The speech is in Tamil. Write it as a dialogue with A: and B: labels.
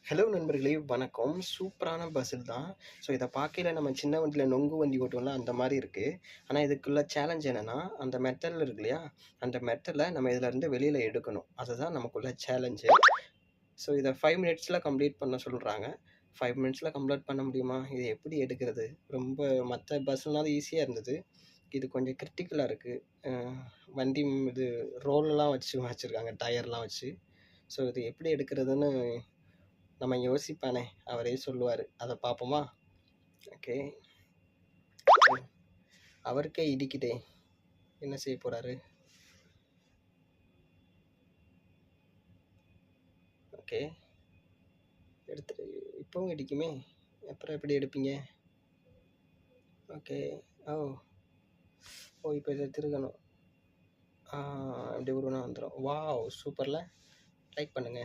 A: ஹலோ நண்பர்களே! வணக்கம். சூப்பரான பசில் தான். ஸோ இத பார்க்கையில நம்ம சின்ன வண்டியில நொங்கு வண்டி ஓட்டுவோம்ல, அந்த மாரி இருக்கு. ஆனா இதுக்குள்ள சேலஞ்ச் என்னன்னா, அந்த மெட்டல் இருக்கு இல்லையா? அந்த மெட்டல நம்ம இதுலருந்து வெளியில எடுக்கணும். அதுதான் நமக்குள்ள சேலஞ்சு. ஸோ இத 5 மினிட்ஸ்ல கம்ப்ளீட் பண்ண சொல்றாங்க. 5 மினிட்ஸ்ல கம்ப்ளீட் பண்ண முடியுமா? இத எப்படி எடுக்கிறது? ரொம்ப மத்த பஸ்னாலும் ஈஸியா இருந்தது. இது கொஞ்சம் கிரிட்டிக்கலா இருக்கு. அ வண்டி இது ரோலெல்லாம் வச்சிருக்காங்க, டயர்லாம் வச்சு. ஸோ இது எப்படி எடுக்கிறதுன்னு நம்ம யோசிப்பானே, அவரே சொல்லுவாரு. அத பார்ப்போமா? ஓகே. அவருக்கே இடிக்குதே! என்ன செய்ய போறாரு? ஓகே. எடுத்துட்டு இப்பவும் இடிக்குமே! அப்புறம் எப்படி எடுப்பீங்க? ஓகே. ஓ! ஓ! இப்ப இத திருகணும். ஆ இப்படி உருவுனா வந்துரும். வாவ்! சூப்பர்ல! லைக் பண்ணுங்க.